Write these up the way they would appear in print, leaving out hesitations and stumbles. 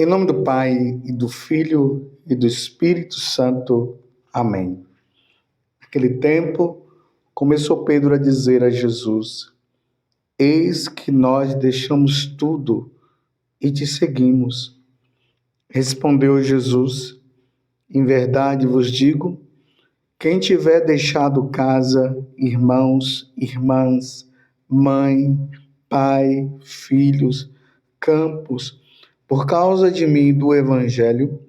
Em nome do Pai, e do Filho, e do Espírito Santo. Amém. Naquele tempo, começou Pedro a dizer a Jesus: Eis que nós deixamos tudo e te seguimos. Respondeu Jesus: Em verdade vos digo, quem tiver deixado casa, irmãos, irmãs, mãe, pai, filhos, campos, por causa de mim e do Evangelho,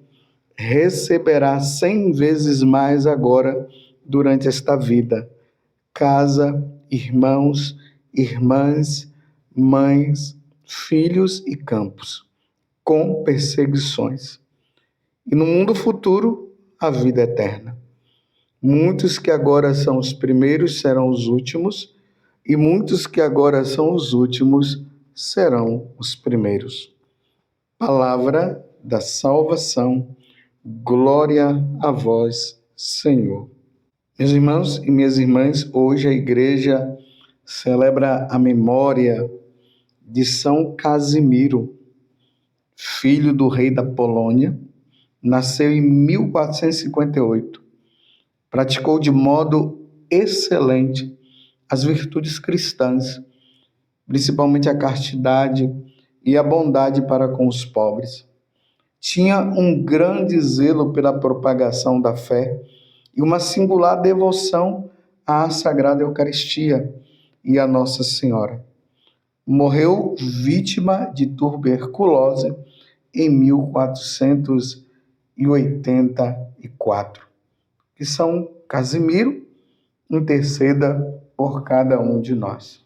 receberá 100 vezes mais agora durante esta vida. Casa, irmãos, irmãs, mães, filhos e campos, com perseguições. E no mundo futuro, a vida eterna. Muitos que agora são os primeiros serão os últimos, e muitos que agora são os últimos serão os primeiros. Palavra da salvação. Glória a vós, Senhor. Meus irmãos e minhas irmãs, hoje a igreja celebra a memória de São Casimiro, filho do rei da Polônia. Nasceu em 1458. Praticou de modo excelente as virtudes cristãs, principalmente a castidade e a bondade para com os pobres. Tinha um grande zelo pela propagação da fé e uma singular devoção à Sagrada Eucaristia e à Nossa Senhora. Morreu vítima de tuberculose em 1484. Que São Casimiro interceda por cada um de nós.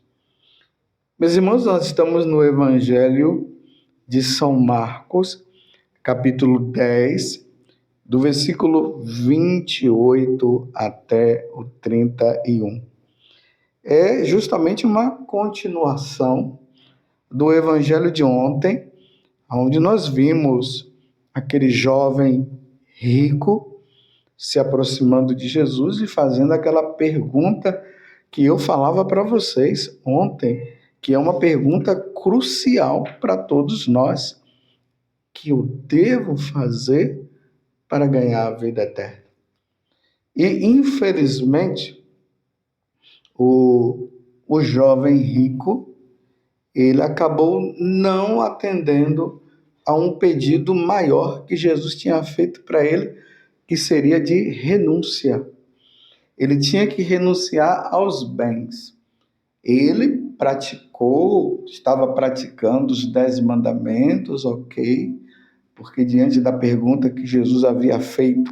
Meus irmãos, nós estamos no Evangelho de São Marcos, capítulo 10, do versículo 28 até o 31. É justamente uma continuação do Evangelho de ontem, onde nós vimos aquele jovem rico se aproximando de Jesus e fazendo aquela pergunta que eu falava para vocês ontem, que é uma pergunta crucial para todos nós, que eu devo fazer para ganhar a vida eterna. E, infelizmente, o jovem rico, ele acabou não atendendo a um pedido maior que Jesus tinha feito para ele, que seria de renúncia. Ele tinha que renunciar aos bens. Ele estava praticando os 10 mandamentos, ok, porque diante da pergunta que Jesus havia feito,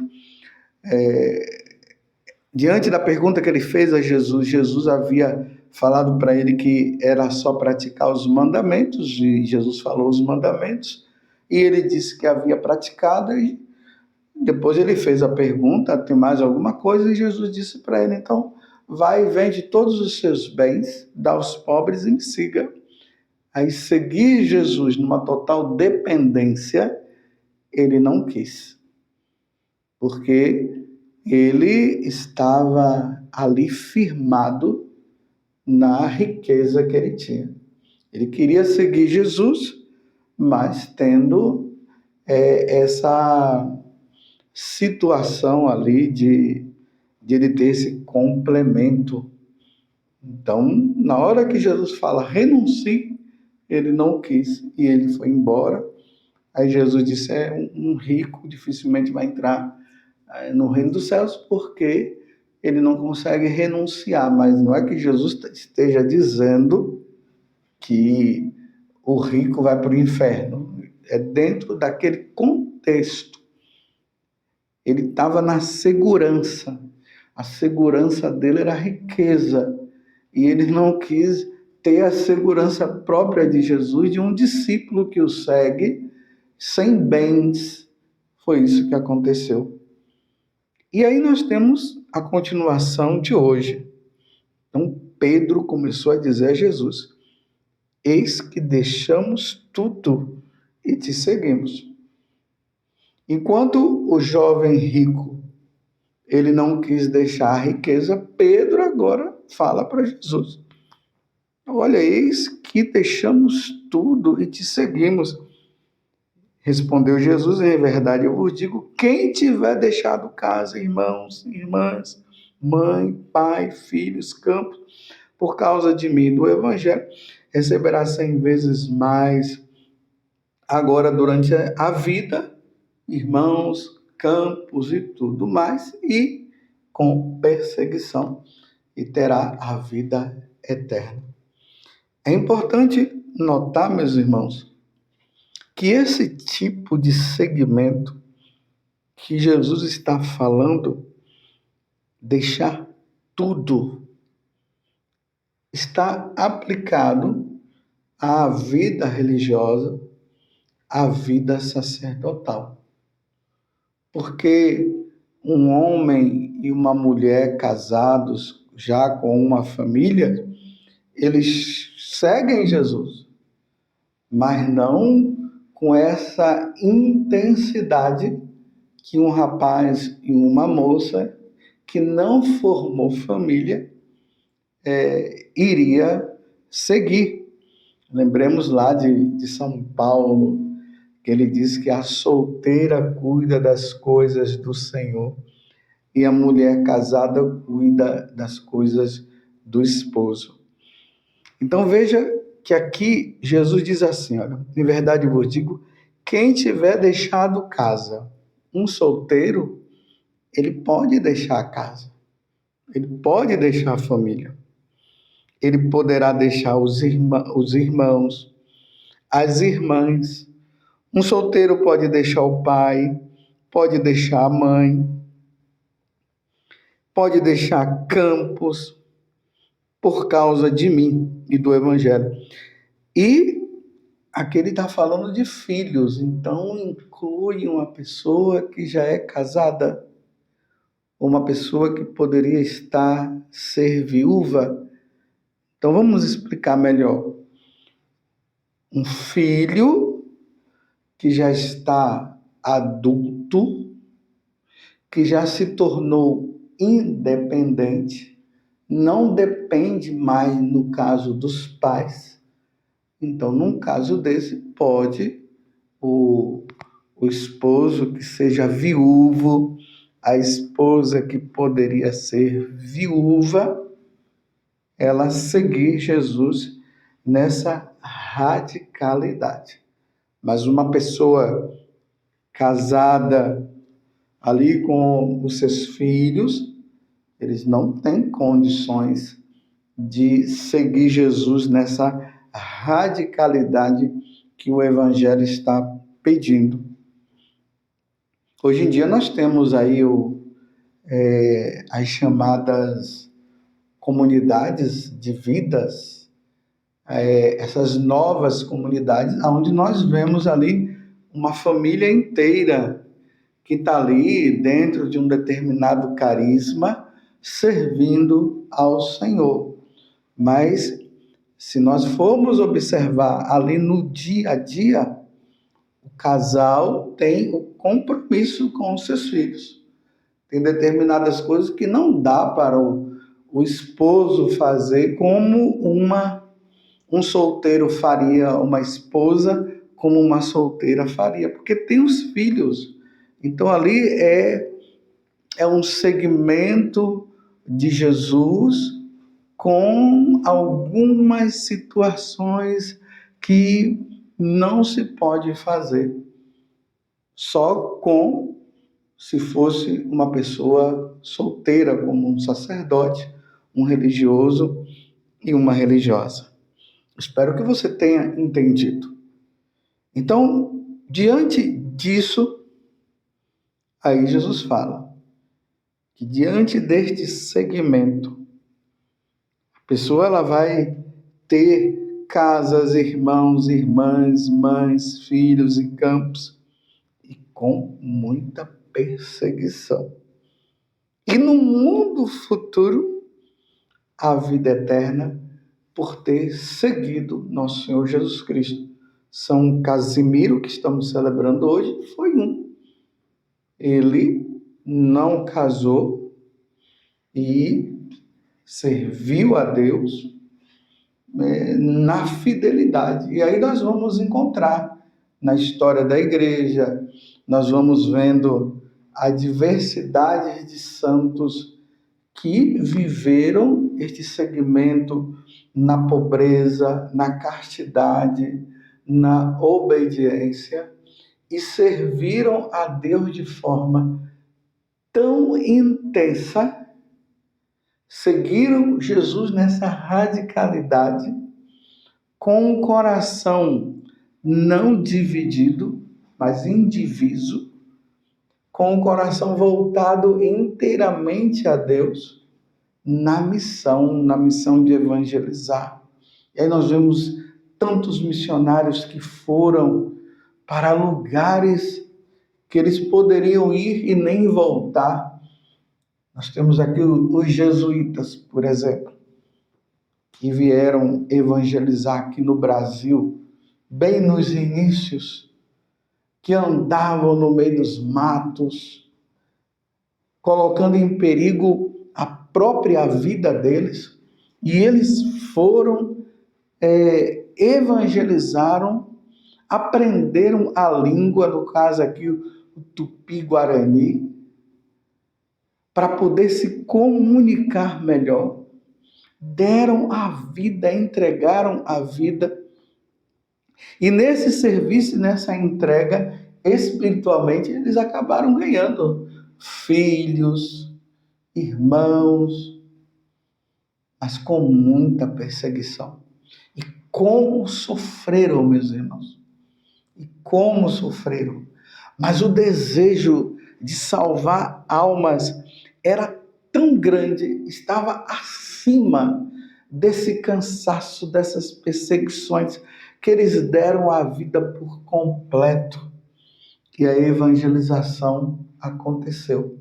diante da pergunta que ele fez a Jesus, Jesus havia falado para ele que era só praticar os mandamentos, e Jesus falou os mandamentos, e ele disse que havia praticado, e depois ele fez a pergunta, tem mais alguma coisa? E Jesus disse para ele, então, vai e vende todos os seus bens, dá aos pobres e me siga. Aí seguir Jesus numa total dependência, ele não quis. Porque ele estava ali firmado na riqueza que ele tinha. Ele queria seguir Jesus, mas tendo essa situação ali de ele ter esse complemento. Então, na hora que Jesus fala renuncie, ele não quis e ele foi embora. Aí Jesus disse, um rico dificilmente vai entrar no reino dos céus porque ele não consegue renunciar, mas não é que Jesus esteja dizendo que o rico vai para o inferno. É dentro daquele contexto. Ele estava na segurança. A segurança dele era a riqueza. E ele não quis ter a segurança própria de Jesus, de um discípulo que o segue sem bens. Foi isso que aconteceu. E aí nós temos a continuação de hoje. Então Pedro começou a dizer a Jesus, eis que deixamos tudo e te seguimos. Enquanto o jovem rico, ele não quis deixar a riqueza, Pedro agora fala para Jesus. Olha, eis que deixamos tudo e te seguimos. Respondeu Jesus: em verdade eu vos digo, quem tiver deixado casa, irmãos, irmãs, mãe, pai, filhos, campos, por causa de mim, do Evangelho, receberá 100 vezes mais agora durante a vida, irmãos, campos e tudo mais, e com perseguição, e terá a vida eterna. É importante notar, meus irmãos, que esse tipo de segmento que Jesus está falando, deixar tudo, está aplicado à vida religiosa, à vida sacerdotal. Porque um homem e uma mulher casados, já com uma família, eles seguem Jesus, mas não com essa intensidade que um rapaz e uma moça que não formou família iria seguir. Lembremos lá de São Paulo, que ele diz que a solteira cuida das coisas do Senhor e a mulher casada cuida das coisas do esposo. Então veja que aqui Jesus diz assim, olha, em verdade eu vos digo, quem tiver deixado casa, um solteiro, ele pode deixar a casa, ele pode deixar a família, ele poderá deixar os irmãos, as irmãs. Um solteiro pode deixar o pai, pode deixar a mãe, pode deixar campos por causa de mim e do Evangelho. E aqui ele está falando de filhos, então inclui uma pessoa que já é casada, uma pessoa que poderia ser viúva. Então vamos explicar melhor. Um filho que já está adulto, que já se tornou independente, não depende mais, no caso dos pais. Então, num caso desse, pode o esposo que seja viúvo, a esposa que poderia ser viúva, ela seguir Jesus nessa radicalidade. Mas uma pessoa casada ali com os seus filhos, eles não têm condições de seguir Jesus nessa radicalidade que o Evangelho está pedindo. Hoje em dia nós temos aí as chamadas comunidades de vidas, essas novas comunidades, onde nós vemos ali uma família inteira que está ali dentro de um determinado carisma, servindo ao Senhor. Mas, se nós formos observar ali no dia a dia, o casal tem o compromisso com os seus filhos. Tem determinadas coisas que não dá para o esposo fazer como um solteiro faria, uma esposa como uma solteira faria, porque tem os filhos. Então ali é um segmento de Jesus com algumas situações que não se pode fazer só se fosse uma pessoa solteira, como um sacerdote, um religioso e uma religiosa. Espero que você tenha entendido. Então, diante disso, aí Jesus fala que diante deste segmento, a pessoa ela vai ter casas, irmãos, irmãs, mães, filhos e campos, e com muita perseguição. E no mundo futuro, a vida eterna por ter seguido nosso Senhor Jesus Cristo. São Casimiro, que estamos celebrando hoje, foi um. Ele não casou e serviu a Deus na fidelidade. E aí nós vamos encontrar na história da igreja, nós vamos vendo a diversidade de santos que viveram este segmento na pobreza, na castidade, na obediência e serviram a Deus de forma tão intensa, seguiram Jesus nessa radicalidade, com o coração não dividido, mas indiviso, com o coração voltado inteiramente a Deus, na missão de evangelizar. E aí nós vemos tantos missionários que foram para lugares que eles poderiam ir e nem voltar. Nós temos aqui os jesuítas, por exemplo, que vieram evangelizar aqui no Brasil, bem nos inícios, que andavam no meio dos matos, colocando em perigo a própria vida deles, e eles foram, evangelizaram, aprenderam a língua, no caso aqui o Tupi-Guarani, para poder se comunicar melhor, deram a vida, entregaram a vida, e nesse serviço, nessa entrega, espiritualmente, eles acabaram ganhando filhos, irmãos, mas com muita perseguição. E como sofreram, meus irmãos, e como sofreram. Mas o desejo de salvar almas era tão grande, estava acima desse cansaço, dessas perseguições, que eles deram a vida por completo. E a evangelização aconteceu.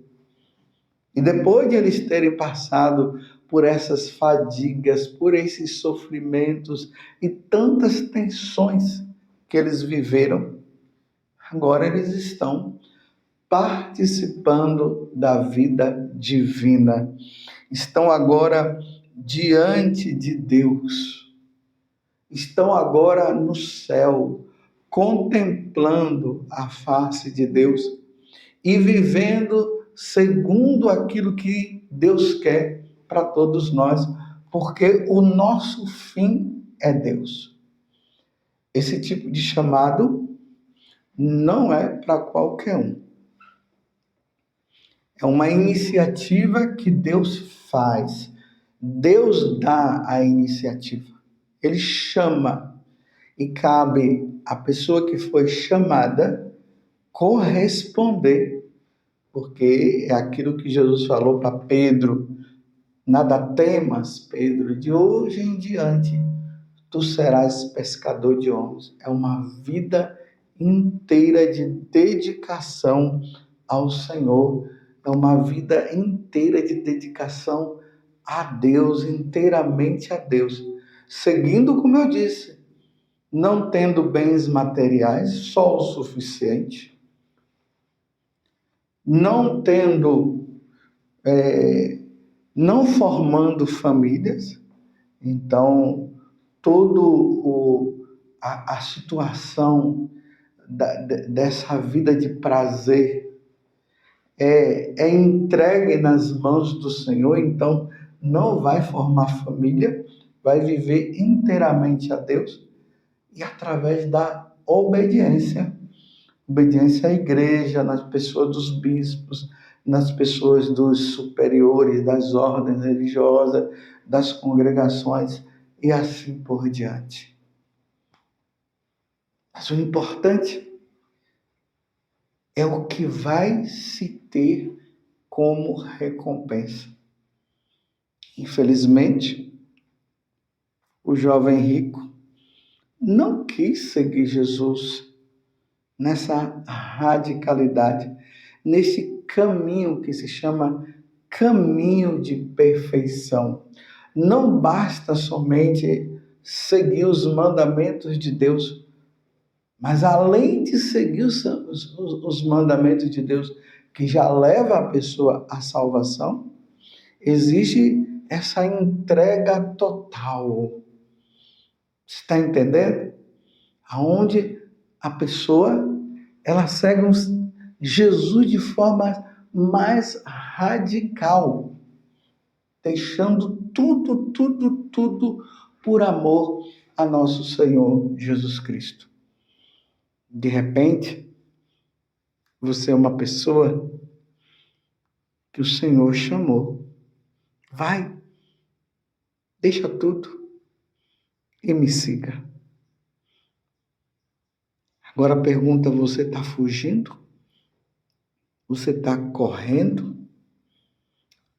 E depois de eles terem passado por essas fadigas, por esses sofrimentos e tantas tensões que eles viveram, agora eles estão participando da vida divina. Estão agora diante de Deus. Estão agora no céu, contemplando a face de Deus e vivendo segundo aquilo que Deus quer para todos nós, porque o nosso fim é Deus. Esse tipo de chamado não é para qualquer um. É uma iniciativa que Deus faz. Deus dá a iniciativa. Ele chama e cabe à pessoa que foi chamada corresponder, porque é aquilo que Jesus falou para Pedro: nada temas, Pedro, de hoje em diante tu serás pescador de homens. É uma vida inteira de dedicação ao Senhor, é uma vida inteira de dedicação a Deus, inteiramente a Deus, seguindo, como eu disse, não tendo bens materiais, só o suficiente, não tendo, não formando famílias. Então, a situação dessa vida de prazer é entregue nas mãos do Senhor. Então não vai formar família, vai viver inteiramente a Deus e através da obediência à igreja, nas pessoas dos bispos, nas pessoas dos superiores, das ordens religiosas, das congregações e assim por diante. Mas o importante é o que vai se ter como recompensa. Infelizmente, o jovem rico não quis seguir Jesus nessa radicalidade, nesse caminho que se chama caminho de perfeição. Não basta somente seguir os mandamentos de Deus, mas além de seguir os mandamentos de Deus, que já leva a pessoa à salvação, existe essa entrega total. Você está entendendo? Aonde a pessoa, ela segue Jesus de forma mais radical, deixando tudo por amor a nosso Senhor Jesus Cristo. De repente, você é uma pessoa que o Senhor chamou. Vai, deixa tudo e me siga. Agora a pergunta, você está fugindo? Você está correndo?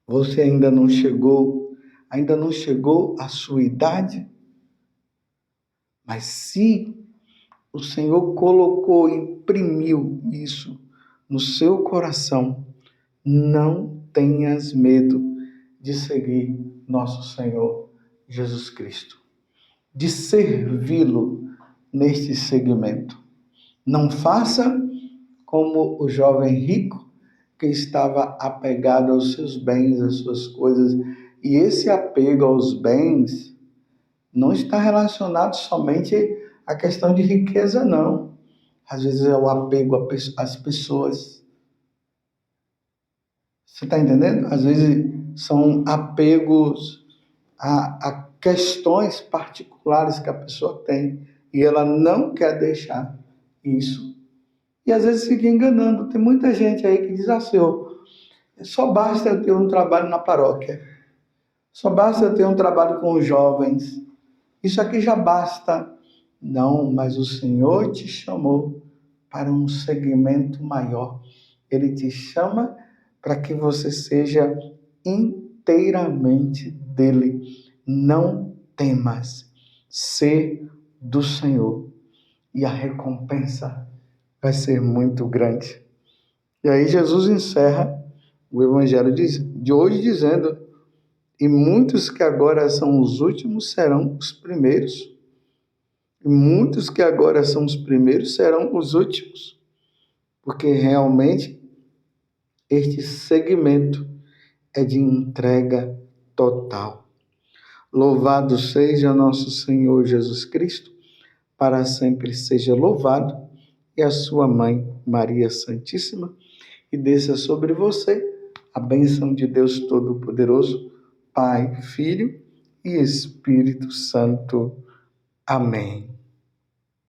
Você ainda não chegou à sua idade? Mas se o Senhor colocou, imprimiu isso no seu coração, não tenhas medo de seguir nosso Senhor Jesus Cristo, de servi-lo neste segmento. Não faça como o jovem rico que estava apegado aos seus bens, às suas coisas. E esse apego aos bens não está relacionado somente à questão de riqueza, não. Às vezes é o apego às pessoas. Você está entendendo? Às vezes são apegos a questões particulares que a pessoa tem e ela não quer deixar isso. E às vezes fica enganando. Tem muita gente aí que diz assim, só basta eu ter um trabalho na paróquia. Só basta eu ter um trabalho com os jovens. Isso aqui já basta. Não, mas o Senhor te chamou para um segmento maior. Ele te chama para que você seja inteiramente dele. Não temas ser do Senhor. E a recompensa vai ser muito grande. E aí Jesus encerra o Evangelho de hoje dizendo: e muitos que agora são os últimos serão os primeiros. E muitos que agora são os primeiros serão os últimos. Porque realmente este segmento é de entrega total. Louvado seja nosso Senhor Jesus Cristo, para sempre seja louvado, e a sua mãe, Maria Santíssima, e desça sobre você a bênção de Deus Todo-Poderoso, Pai, Filho e Espírito Santo. Amém.